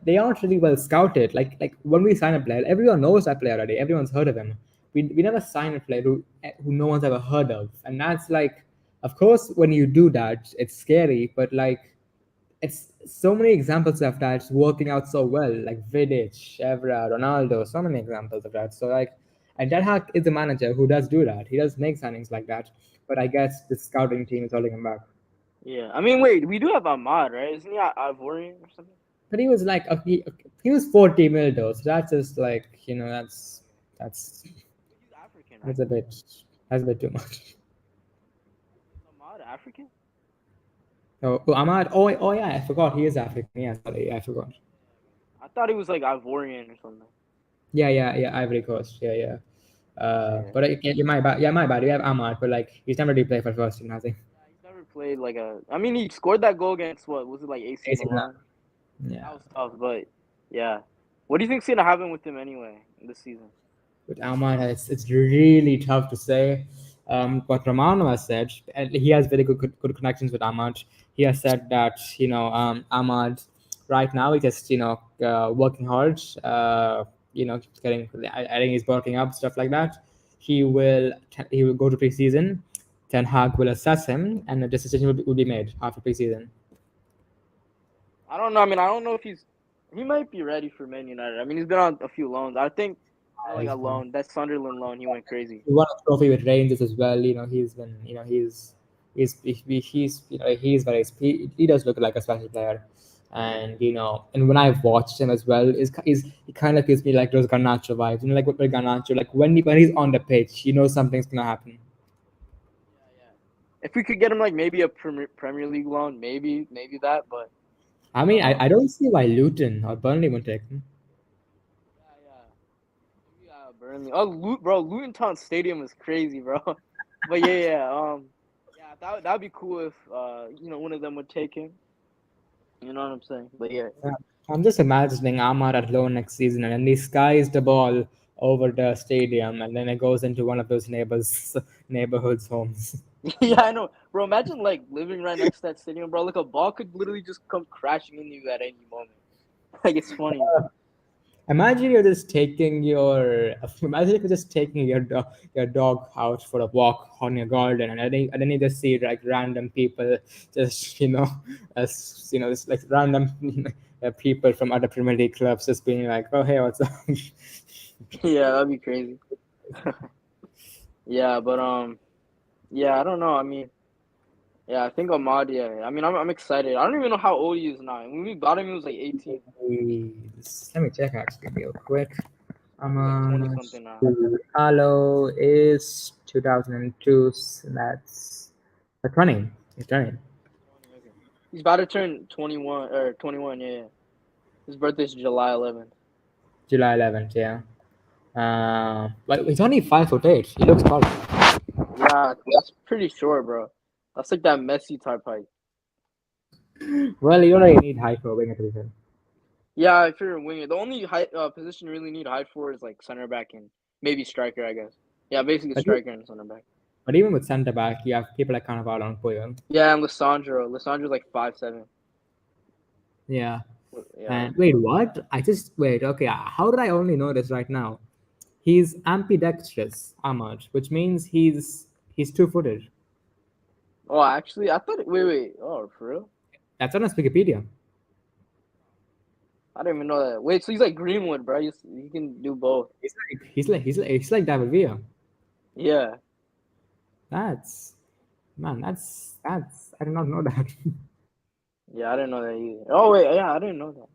they aren't really well scouted. Like when we sign a player, everyone knows that player already, everyone's heard of him. We never sign a player who no one's ever heard of, and that's like, of course when you do that it's scary, but like it's so many examples of that working out so well, like Vidic, Evra, Ronaldo, so many examples of that. So like, and Ten Hag is the manager who does do that. He does make signings like that, but I guess the scouting team is holding him back. Yeah, I mean, wait, we do have Ahmad, right? Isn't he Ivorian or something? But he was like he was 40 mil though, so that's just like that's He's African, right? that's a bit that's a bit too much. Is Ahmad African? Ahmad, oh yeah, I forgot he is African. Yeah, sorry, I forgot. I thought he was like Ivorian or something. Yeah, Ivory Coast. Yeah. Yeah. But my bad. Yeah, my bad. You have Ahmad, but like he's never really played for first team, has he? He's never played like a. I mean, he scored that goal against what was it like AC AC Milan. Milan? Yeah. That was tough, but yeah. What do you think's gonna happen with him anyway this season? With Ahmad, it's really tough to say. What Romano has said, and he has very good connections with Ahmad. He has said that Ahmad right now he's just working hard. Getting I think he's working up stuff like that. He will go to preseason. Ten Hag will assess him, and a decision will be made after preseason. I don't know. I mean, I don't know if he might be ready for Man United. I mean, he's been on a few loans. I think like a loan. That Sunderland loan, he went crazy. He won a trophy with Rangers as well. He's been, he's very, he does look like a special player. And and when I've watched him as well, he kind of gives me like those Garnacho vibes. Like with Garnacho, like when he's on the pitch, something's gonna happen. Yeah. If we could get him like maybe a Premier League loan, maybe that. But I mean, I don't see why Luton or Burnley would take him. yeah, Burnley. Oh, bro, Luton Town Stadium is crazy, bro. But yeah, that'd be cool if one of them would take him. You know what I'm saying? But yeah. I'm just imagining Ahmad at loan next season, and then he skies the ball over the stadium, and then it goes into one of those neighborhoods' homes. Yeah, I know, bro. Imagine like living right next to that stadium, bro. Like a ball could literally just come crashing into you at any moment. Like it's funny. Imagine you're just taking your dog out for a walk on your garden, and then you just see like random people, just just like random people from other Premier League clubs just being like, oh hey, what's up? Yeah, that'd be crazy. Yeah, but yeah, I don't know. I mean, yeah, I think Ahmad. Yeah, I mean, I'm excited. I don't even know how old he is now. When we got him, he was like 18. Let me check actually real quick. He's like 20 something now. Hello is 2002. So that's 20. He's 20. He's about to turn 21 or 21. Yeah. His birthday's July 11th. July 11th. Yeah. But he's only 5'8". He looks tall. Yeah, that's pretty short, bro. That's like that Messi type height. Well, you don't really need height for a winger to be fair. Yeah, if you're a winger, the only height position you really need height for is like center back and maybe striker, I guess. Yeah, basically But, e- striker and center back. but even with centre back, you have people like Cannavaro and Puyol. Yeah, and Lissandro. Lissandro's like 5'7". Yeah. Yeah. And wait, what? I just wait. Okay, how did I only know this right now? He's ambidextrous, Ahmad, which means he's two-footed. Oh, actually, I thought. Wait. Oh, for real? That's on his Wikipedia. I didn't even know that. Wait, so he's like Greenwood, bro. He can do both. He's like David Villa. Yeah. That's that's I did not know that. Yeah, I didn't know that either. Oh wait, yeah, I didn't know that.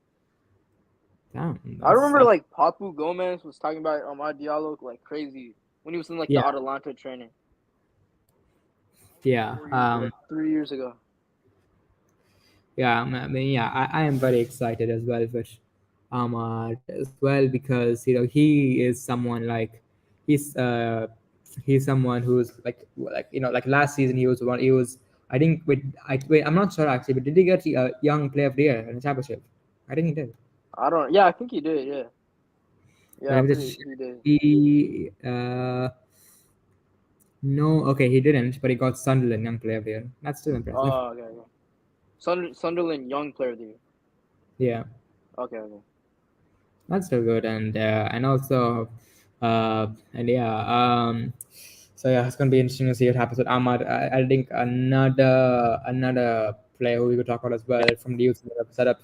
Damn, I remember like Papu Gomez was talking about Amad Diallo like crazy when he was in like Yeah. the Atalanta training. yeah. 3 years ago. Yeah, I mean, yeah, I am very excited as well with Ahmad as well because he is someone like he's uh he's someone who's like last season he was I think I'm not sure actually, but did he get a young player of the year in the championship? I think he did. I don't. Yeah, I think he did. Yeah. Yeah, Let me just he did. he no, okay, he didn't, but he got Sunderland young player of the year. That's still impressive. Oh, okay. Sunderland young player of the year. Yeah. Okay. That's so good, and also, and yeah, so yeah, it's gonna be interesting to see what happens with Ahmad. I think another player who we could talk about as well from the youth setup.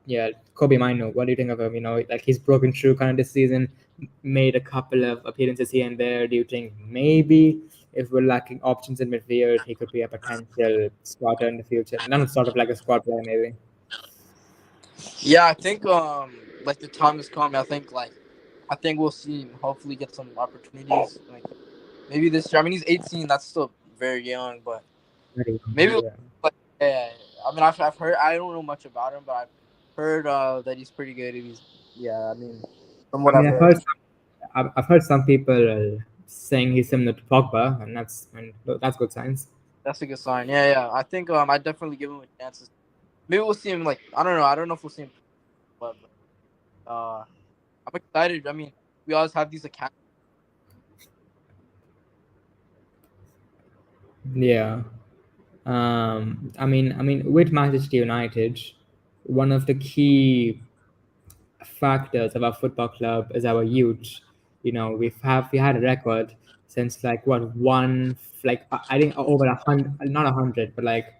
Yeah, Kobe Mino. What do you think of him? Like he's broken through kind of this season, made a couple of appearances here and there. Do you think maybe if we're lacking options in midfield, he could be a potential starter in the future? Not sort of like a squad player, maybe. Yeah, I think like the time is coming. I think we'll see him hopefully get some opportunities. Like maybe this year. I mean, he's 18. That's still very young, but maybe Yeah. like yeah. I mean, I've heard. I don't know much about him, but I've heard that he's pretty good. Yeah. I mean, from what I mean, I've heard. I've heard some people saying he's similar to Pogba, and that's good signs. That's a good sign. Yeah. I think I definitely give him a chance. Maybe we'll see him like I don't know. I don't know if we'll see him, but I'm excited. I mean, we always have these accounts. Yeah. I mean, with Manchester United, one of the key factors of our football club is our youth. We had a record since like what one like I think over 100, not 100, but like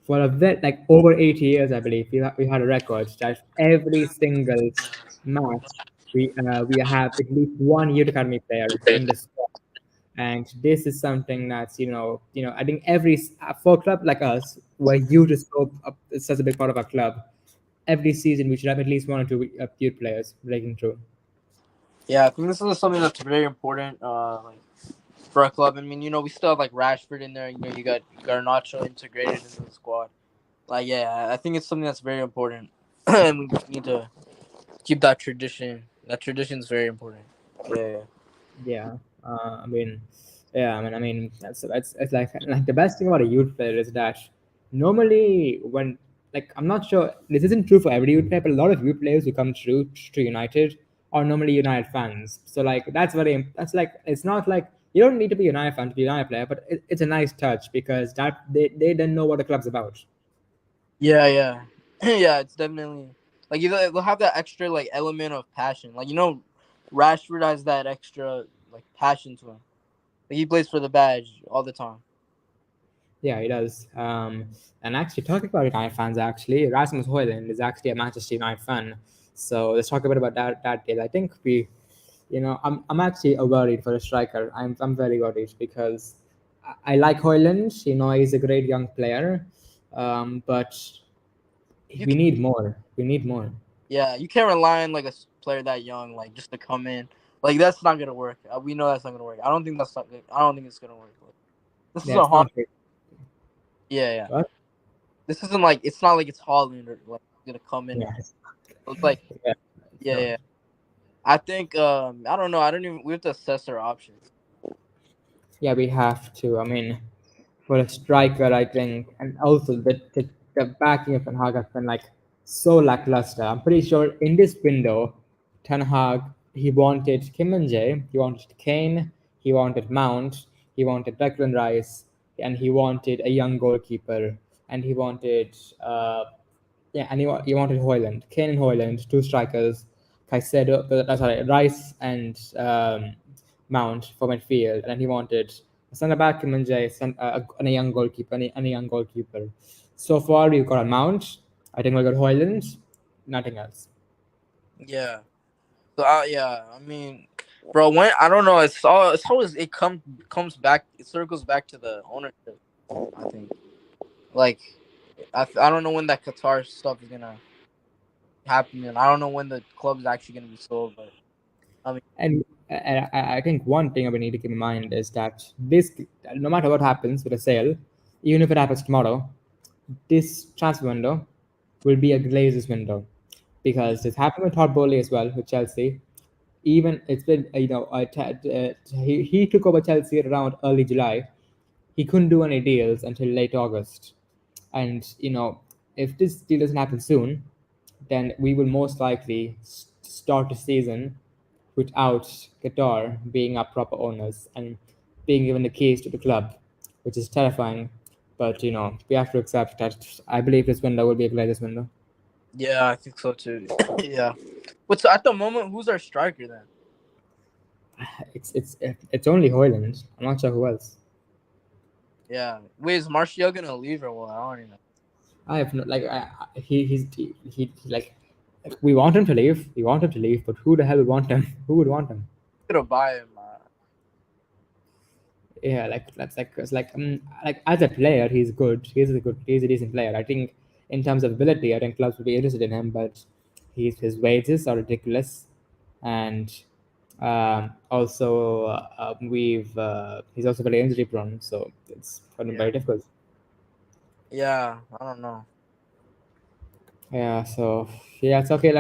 for a bit like over 80 years, I believe we had a record that every single match we have at least one youth academy player in the squad. And this is something that's I think for a club like us where youth is such a big part of our club, every season we should have at least one or two youth players breaking through. Yeah, I think this is something that's very important. Like for our club. I mean, we still have like Rashford in there. You got Garnacho integrated into the squad. Like, yeah, I think it's something that's very important, and we need to keep that tradition. That tradition is very important. Yeah. Yeah, that's it's like the best thing about a youth player is that normally when like I'm not sure this isn't true for every youth player, but a lot of youth players who come through to United are normally United fans. So like that's like it's not like you don't need to be a United fan to be a United player, but it's a nice touch because that they then know what the club's about. Yeah. Yeah, it's definitely like they'll have that extra like element of passion. Like Rashford has that extra like passion to him. Like, he plays for the badge all the time. Yeah, he does. And actually, talking about United fans, actually, Rasmus Højlund is actually a Manchester United fan. So let's talk a bit about that deal. I think I'm actually worried for a striker. I'm very worried because I like Højlund. He's a great young player, but You we can, need more. We need more. yeah, you can't rely on like a player that young like just to come in. Like that's not gonna work. We know that's not gonna work. I don't think it's gonna work. This is Yeah, a it's not. Yeah. What? This isn't like it's not like it's Holland or like gonna come in. Yeah, It's like yeah, yeah. I think I don't know. I don't even. We have to assess our options. yeah. We have to. I mean, for a striker, I think, and also the backing of Ten Hag has been like so lackluster. I'm pretty sure in this window, Ten Hag, he wanted Kim and Jae, he wanted Kane, he wanted Mount, he wanted Declan Rice, and he wanted a young goalkeeper, and he wanted he wanted Hoyland, Kane and Hoyland, two strikers, Caicedo, sorry, Rice and Mount for midfield, and he wanted a centre back, Kim and Jae, and a young goalkeeper, and a young goalkeeper. So far, we've got a Mount. I think we got Hoyland. Nothing else. Yeah. So yeah, I mean, bro, when I don't know, it's always it comes back, it circles back to the ownership. I think, like, I don't know when that Qatar stuff is gonna happen, and I don't know when the club's actually gonna be sold, but And I think one thing we need to keep in mind is that this, no matter what happens with a sale, even if it happens tomorrow, this transfer window will be a Glazers window because this happened with Todd Bowley as well with Chelsea. Even it's been he took over Chelsea around early July. He couldn't do any deals until late August, and if this deal doesn't happen soon, then we will most likely start the season without Qatar being our proper owners and being given the keys to the club, which is terrifying. But we have to accept that. I believe this window will be a Glazers window. yeah, I think so too. Yeah. But so at the moment, who's our striker then? It's only Hoyland. I'm not sure who else. Yeah. Wait, is Martial gonna leave or what? I don't even know. I have no he like we want him to leave. We want him to leave, but who the hell would want him? Who would want him? Gonna buy him. Yeah, like as a player, he's good. He's a decent player. I think in terms of ability, I think clubs would be interested in him, but his wages are ridiculous, and also he's also very injury prone, so it's very difficult. Yeah, I don't know. Yeah, so yeah, it's okay.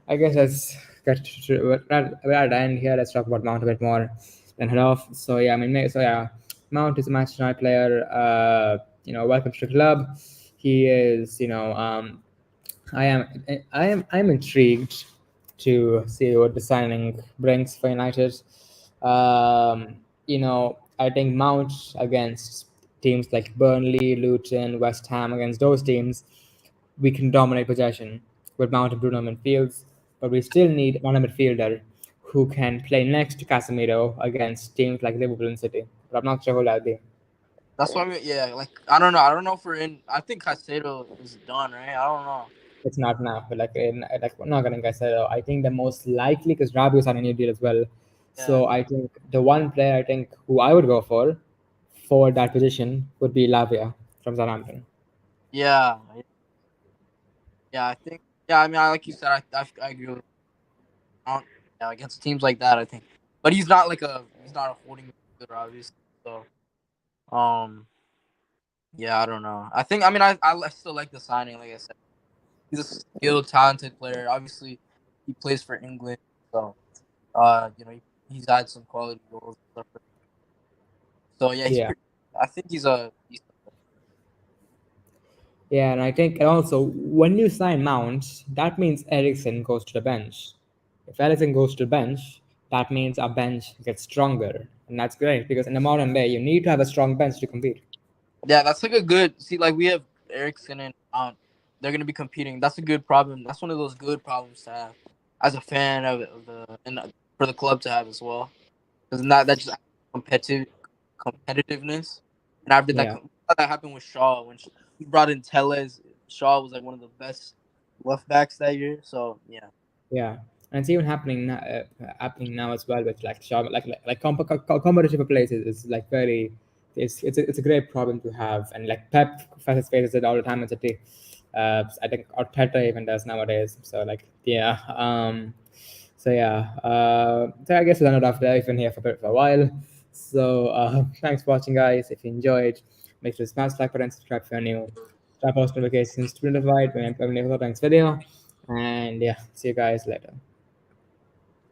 I guess let's get we're at the end here. Let's talk about Mount a bit more, then head off. So yeah, Mount is a Manchester United player. Welcome to the club. He is, I'm intrigued to see what the signing brings for United. I think Mount against teams like Burnley, Luton, West Ham, against those teams, we can dominate possession with Mount and Bruno midfields, but we still need one midfielder who can play next to Casemiro against teams like Liverpool and City. But I'm not sure who that'll be. That's why I don't know. I don't know if we're in. I think Caicedo is done, right? I don't know. It's not now, but we're not gonna Casemiro. I think the most likely because Rabiot's on a new deal as well. Yeah. So I think the one player I think who I would go for that position would be Lavia from Southampton. Yeah. Yeah, I think. Yeah, I mean, like you said, I agree with. Against teams like that, I think, but he's not a holding midfielder, obviously. So, yeah, I don't know. I think. I mean, I still like the signing. Like I said, he's a skilled, talented player. Obviously, he plays for England, so he's had some quality goals. So yeah, I think he's a. Yeah, and I think, and also when you sign Mount, that means Eriksen goes to the bench. If Eriksen goes to the bench, that means our bench gets stronger, and that's great because in the modern day, you need to have a strong bench to compete. Yeah, that's like a good. See, like we have Eriksen and Mount. They're gonna be competing. That's a good problem. That's one of those good problems to have as a fan of for the club to have as well. Because that's just competitiveness. And after that happened with Shaw when he brought in Telles. Shaw was like one of the best left backs that year. So yeah. Yeah, and it's even happening now as well with like Shaw, like competitive places is like very. It's a great problem to have, and like Pep faces it all the time in City. I think Arteta even does nowadays. So like yeah. So I guess we'll end it off there. We've been here for a while. So thanks for watching, guys. If you enjoyed, make sure to smash like button, subscribe if you're new, tap post notifications to be notified when I upload the next video. And yeah, see you guys later.